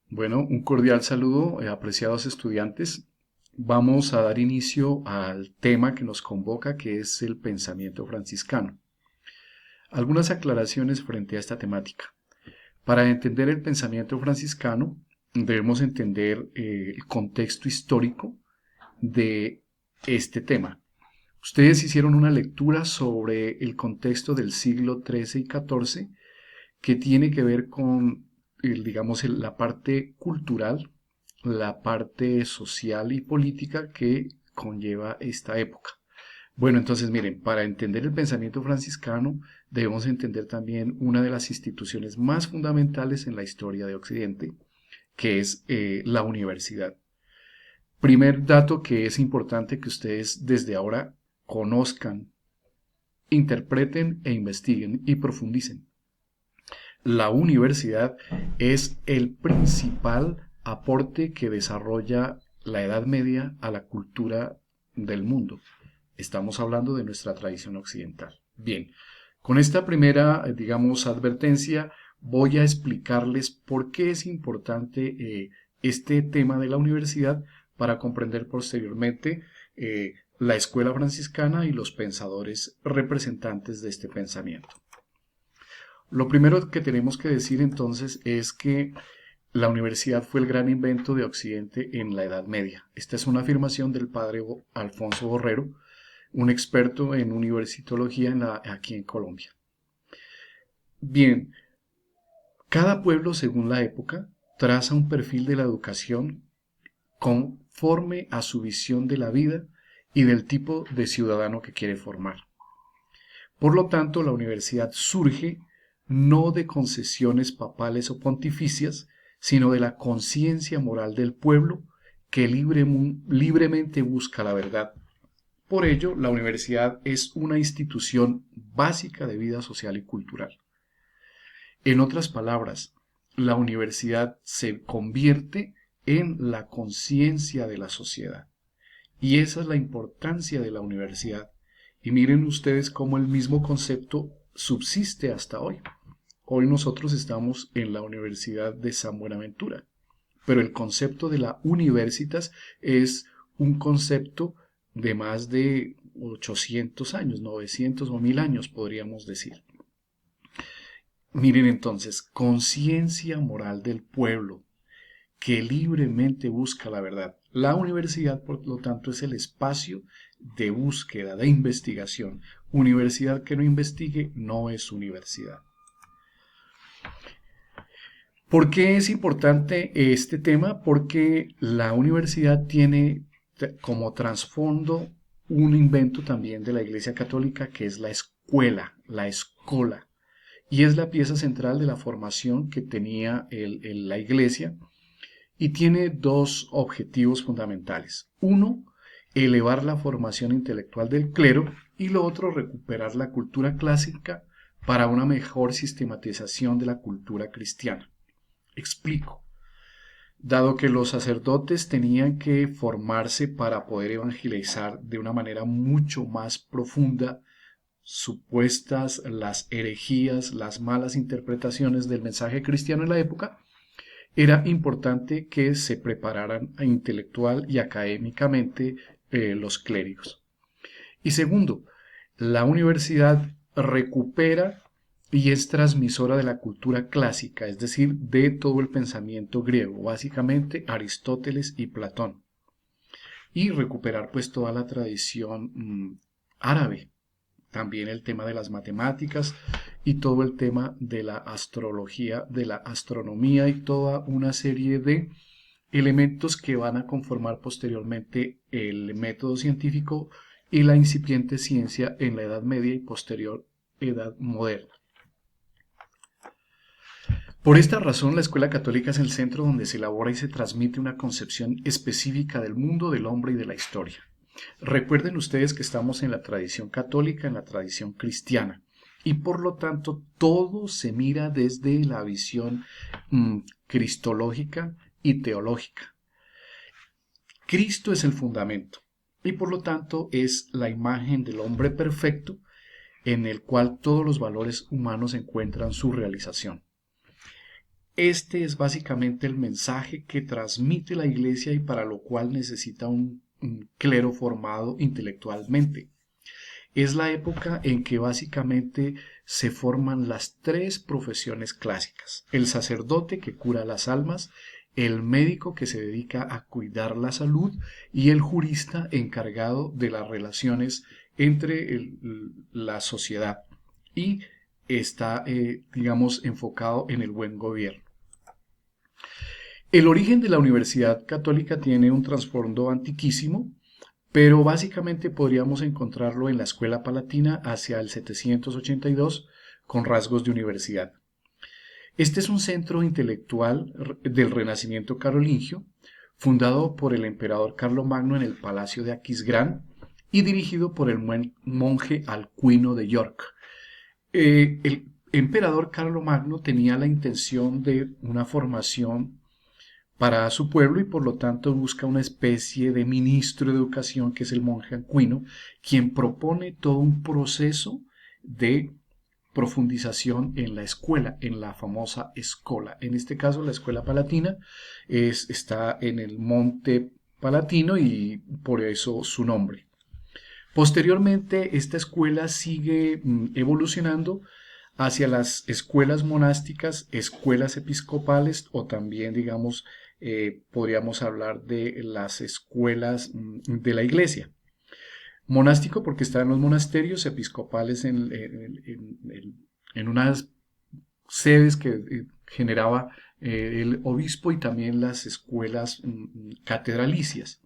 Bueno, un cordial saludo, apreciados estudiantes. Vamos a dar inicio al tema que nos convoca, que es el pensamiento franciscano. Algunas aclaraciones frente a esta temática. Para entender el pensamiento franciscano, debemos entender el contexto histórico de este tema. Ustedes hicieron una lectura sobre el contexto del siglo XIII y XIV que tiene que ver con, la parte cultural, la parte social y política que conlleva esta época. Bueno, entonces miren, para entender el pensamiento franciscano debemos entender también una de las instituciones más fundamentales en la historia de Occidente, que es la universidad. Primer dato que es importante que ustedes desde ahora conozcan, interpreten e investiguen y profundicen. La universidad es el principal aporte que desarrolla la Edad Media a la cultura del mundo. Estamos hablando de nuestra tradición occidental. Bien, con esta primera, advertencia, voy a explicarles por qué es importante este tema de la universidad para comprender posteriormente la escuela franciscana y los pensadores representantes de este pensamiento. Lo primero que tenemos que decir entonces es que la universidad fue el gran invento de Occidente en la Edad Media. Esta es una afirmación del padre Alfonso Borrero, un experto en universitología aquí en Colombia. Bien, cada pueblo, según la época, traza un perfil de la educación conforme a su visión de la vida y del tipo de ciudadano que quiere formar. Por lo tanto, la universidad surge no de concesiones papales o pontificias, sino de la conciencia moral del pueblo que libremente busca la verdad. Por ello, la universidad es una institución básica de vida social y cultural. En otras palabras, la universidad se convierte en la conciencia de la sociedad. Y esa es la importancia de la universidad. Y miren ustedes cómo el mismo concepto subsiste hasta hoy. Hoy nosotros estamos en la Universidad de San Buenaventura, pero el concepto de la universitas es un concepto de más de 800 años, 900 o 1000 años podríamos decir. Miren entonces, conciencia moral del pueblo que libremente busca la verdad. La universidad, por lo tanto, es el espacio de búsqueda, de investigación. Universidad que no investigue no es universidad. ¿Por qué es importante este tema? Porque la universidad tiene como trasfondo un invento también de la Iglesia Católica que es la escuela, la escola, y es la pieza central de la formación que tenía la Iglesia y tiene dos objetivos fundamentales. Uno, elevar la formación intelectual del clero y lo otro, recuperar la cultura clásica para una mejor sistematización de la cultura cristiana. Explico. Dado que los sacerdotes tenían que formarse para poder evangelizar de una manera mucho más profunda supuestas las herejías, las malas interpretaciones del mensaje cristiano en la época, era importante que se prepararan intelectual y académicamente los clérigos. Y segundo, la universidad recupera y es transmisora de la cultura clásica, es decir, de todo el pensamiento griego, básicamente Aristóteles y Platón, y recuperar pues toda la tradición árabe, también el tema de las matemáticas y todo el tema de la astrología, de la astronomía y toda una serie de elementos que van a conformar posteriormente el método científico y la incipiente ciencia en la Edad Media y posterior Edad Moderna. Por esta razón, la escuela católica es el centro donde se elabora y se transmite una concepción específica del mundo, del hombre y de la historia. Recuerden ustedes que estamos en la tradición católica, en la tradición cristiana, y por lo tanto todo se mira desde la visión cristológica y teológica. Cristo es el fundamento y por lo tanto es la imagen del hombre perfecto en el cual todos los valores humanos encuentran su realización. Este es básicamente el mensaje que transmite la Iglesia y para lo cual necesita un clero formado intelectualmente. Es la época en que básicamente se forman las tres profesiones clásicas: el sacerdote que cura las almas, el médico que se dedica a cuidar la salud y el jurista encargado de las relaciones entre la sociedad y está, digamos, enfocado en el buen gobierno. El origen de la Universidad Católica tiene un trasfondo antiquísimo, pero básicamente podríamos encontrarlo en la Escuela Palatina hacia el 782 con rasgos de universidad. Este es un centro intelectual del Renacimiento carolingio, fundado por el emperador Carlomagno en el Palacio de Aquisgrán y dirigido por el monje Alcuino de York. El emperador Carlomagno tenía la intención de una formación para su pueblo y por lo tanto busca una especie de ministro de educación que es el monje Aquino, quien propone todo un proceso de profundización en la escuela, en la famosa escola. En este caso la escuela palatina está en el monte Palatino y por eso su nombre. Posteriormente esta escuela sigue evolucionando hacia las escuelas monásticas, escuelas episcopales o también, digamos, podríamos hablar de las escuelas de la iglesia. Monástico porque está en los monasterios, episcopales en unas sedes que generaba el obispo y también las escuelas catedralicias.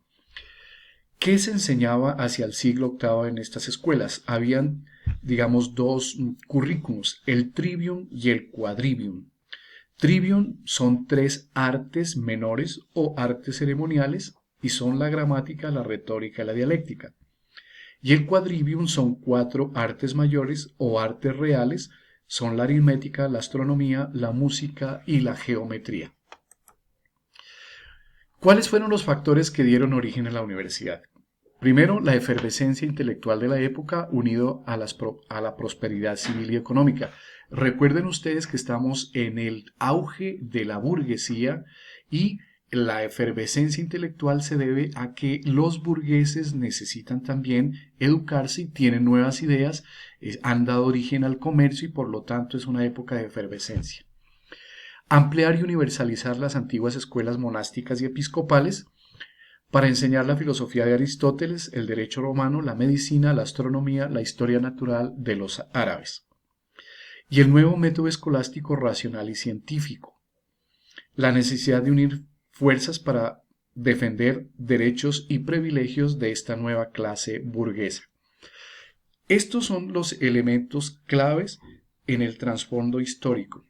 ¿Qué se enseñaba hacia el siglo VIII en estas escuelas? Habían, digamos, dos currículums, el trivium y el quadrivium. Trivium son tres artes menores o artes ceremoniales y son la gramática, la retórica y la dialéctica. Y el quadrivium son cuatro artes mayores o artes reales, son la aritmética, la astronomía, la música y la geometría. ¿Cuáles fueron los factores que dieron origen a la universidad? Primero, la efervescencia intelectual de la época unido a la prosperidad civil y económica. Recuerden ustedes que estamos en el auge de la burguesía y la efervescencia intelectual se debe a que los burgueses necesitan también educarse y tienen nuevas ideas, han dado origen al comercio y por lo tanto es una época de efervescencia. Ampliar y universalizar las antiguas escuelas monásticas y episcopales para enseñar la filosofía de Aristóteles, el derecho romano, la medicina, la astronomía, la historia natural de los árabes. Y el nuevo método escolástico racional y científico. La necesidad de unir fuerzas para defender derechos y privilegios de esta nueva clase burguesa. Estos son los elementos claves en el trasfondo histórico.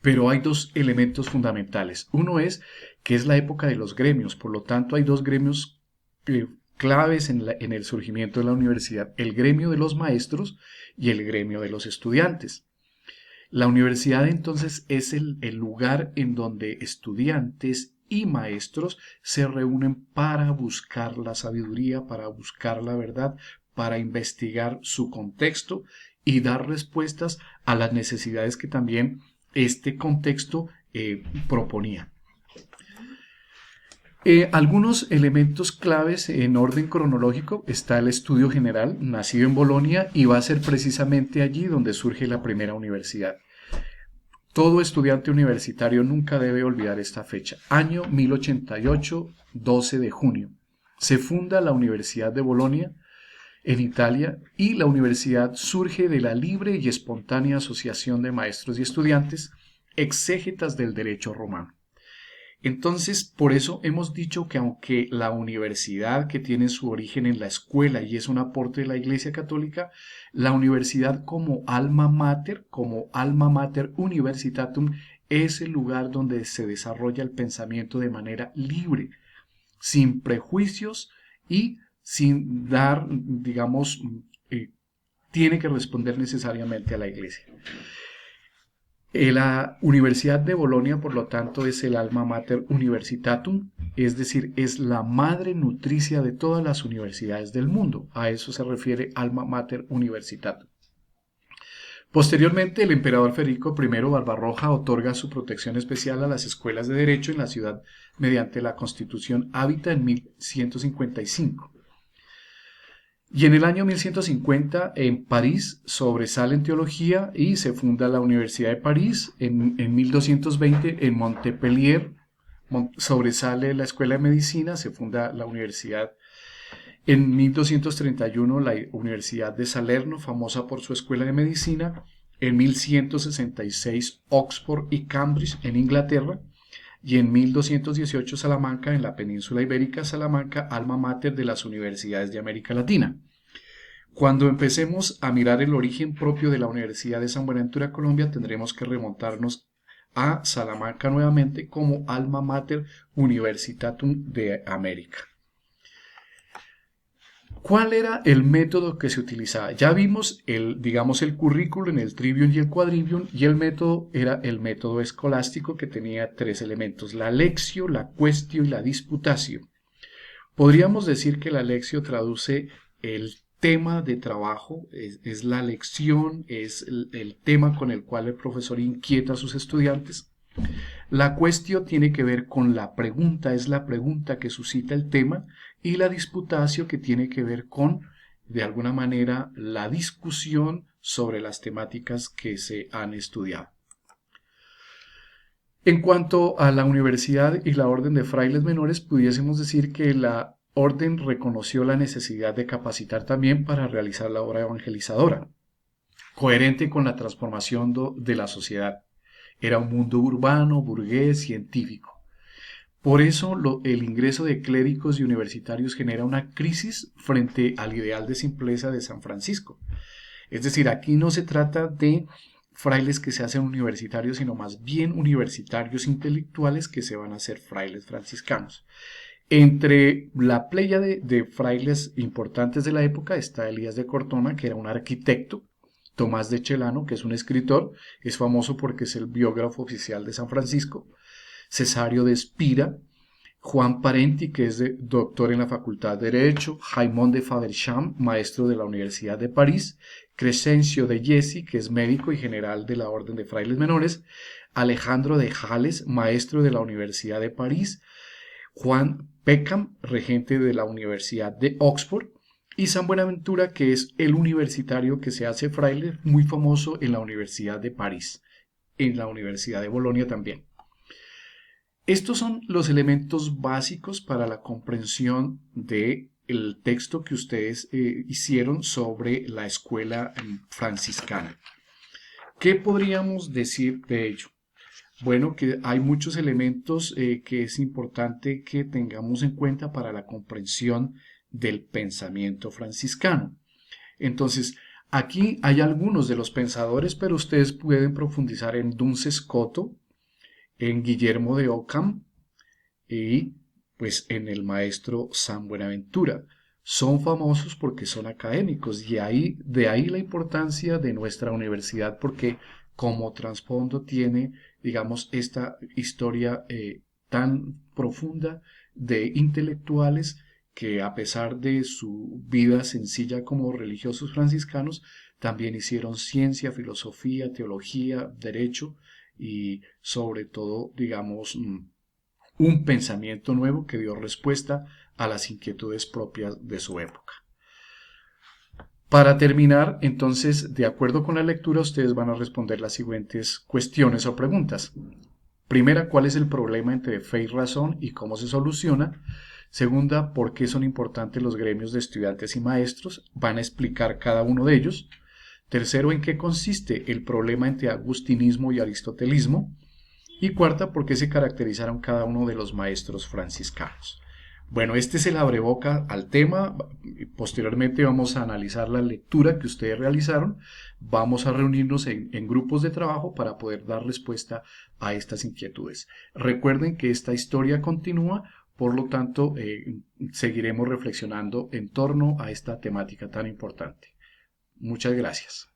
Pero hay dos elementos fundamentales. Uno es que es la época de los gremios, por lo tanto hay dos gremios claves en el surgimiento de la universidad, el gremio de los maestros y el gremio de los estudiantes. La universidad entonces es el lugar en donde estudiantes y maestros se reúnen para buscar la sabiduría, para buscar la verdad, para investigar su contexto y dar respuestas a las necesidades que también este contexto proponía. Algunos elementos claves en orden cronológico está el estudio general, nacido en Bolonia, y va a ser precisamente allí donde surge la primera universidad. Todo estudiante universitario nunca debe olvidar esta fecha. Año 1088, 12 de junio. Se funda la Universidad de Bolonia en Italia y la universidad surge de la libre y espontánea asociación de maestros y estudiantes exégetas del derecho romano. Entonces, por eso hemos dicho que aunque la universidad, que tiene su origen en la escuela y es un aporte de la Iglesia Católica, la universidad como alma mater universitatum, es el lugar donde se desarrolla el pensamiento de manera libre, sin prejuicios y sin dar, digamos, tiene que responder necesariamente a la Iglesia. La Universidad de Bolonia, por lo tanto, es el alma mater universitatum, es decir, es la madre nutricia de todas las universidades del mundo. A eso se refiere alma mater universitatum. Posteriormente, el emperador Federico I Barbarroja otorga su protección especial a las escuelas de derecho en la ciudad mediante la Constitución Hábita en 1155. Y en el año 1150 en París sobresale en teología y se funda la Universidad de París. En 1220 en Montpellier sobresale la Escuela de Medicina, se funda la universidad. En 1231 la Universidad de Salerno, famosa por su Escuela de Medicina. En 1166 Oxford y Cambridge en Inglaterra. Y en 1218 Salamanca, en la península ibérica, Salamanca, alma mater de las universidades de América Latina. Cuando empecemos a mirar el origen propio de la Universidad de San Buenaventura, Colombia, tendremos que remontarnos a Salamanca nuevamente como alma mater universitatum de América. ¿Cuál era el método que se utilizaba? Ya vimos digamos, el currículum, el trivium y el quadrivium, y el método era el método escolástico que tenía tres elementos: la lectio, la quaestio y la disputatio. Podríamos decir que la lectio traduce el tema de trabajo, es la lección, es el tema con el cual el profesor inquieta a sus estudiantes. La quaestio tiene que ver con la pregunta, es la pregunta que suscita el tema, y la disputatio que tiene que ver con, de alguna manera, la discusión sobre las temáticas que se han estudiado. En cuanto a la universidad y la orden de frailes menores, pudiésemos decir que la orden reconoció la necesidad de capacitar también para realizar la obra evangelizadora, coherente con la transformación de la sociedad. Era un mundo urbano, burgués, científico. Por eso el ingreso de clérigos y universitarios genera una crisis frente al ideal de simpleza de San Francisco. Es decir, aquí no se trata de frailes que se hacen universitarios, sino más bien universitarios intelectuales que se van a hacer frailes franciscanos. Entre la pléyade de frailes importantes de la época está Elías de Cortona, que era un arquitecto; Tomás de Celano, que es un escritor, es famoso porque es el biógrafo oficial de San Francisco; Cesario de Spira; Juan Parenti, que es doctor en la Facultad de Derecho; Jaimón de Faversham, maestro de la Universidad de París; Crescencio de Jesi, que es médico y general de la Orden de Frailes Menores; Alejandro de Jales, maestro de la Universidad de París; Juan Peckham, regente de la Universidad de Oxford; y San Buenaventura, que es el universitario que se hace fraile, muy famoso en la Universidad de París, en la Universidad de Bolonia también. Estos son los elementos básicos para la comprensión del texto que ustedes hicieron sobre la escuela franciscana. ¿Qué podríamos decir de ello? Bueno, que hay muchos elementos que es importante que tengamos en cuenta para la comprensión del pensamiento franciscano. Entonces, aquí hay algunos de los pensadores, pero ustedes pueden profundizar en Duns Scoto, en Guillermo de Ockham y pues en el maestro San Buenaventura. Son famosos porque son académicos, y de ahí la importancia de nuestra universidad, porque como trasfondo tiene, digamos, esta historia tan profunda de intelectuales que, a pesar de su vida sencilla como religiosos franciscanos, también hicieron ciencia, filosofía, teología, derecho y sobre todo, digamos, un pensamiento nuevo que dio respuesta a las inquietudes propias de su época. Para terminar, entonces, de acuerdo con la lectura, ustedes van a responder las siguientes cuestiones o preguntas. Primera, ¿cuál es el problema entre fe y razón y cómo se soluciona? Segunda, ¿por qué son importantes los gremios de estudiantes y maestros? Van a explicar cada uno de ellos. Tercero, ¿en qué consiste el problema entre agustinismo y aristotelismo? Y cuarta, ¿por qué se caracterizaron cada uno de los maestros franciscanos? Bueno, este es el abreboca al tema. Posteriormente vamos a analizar la lectura que ustedes realizaron. Vamos a reunirnos en grupos de trabajo para poder dar respuesta a estas inquietudes. Recuerden que esta historia continúa, por lo tanto, seguiremos reflexionando en torno a esta temática tan importante. Muchas gracias.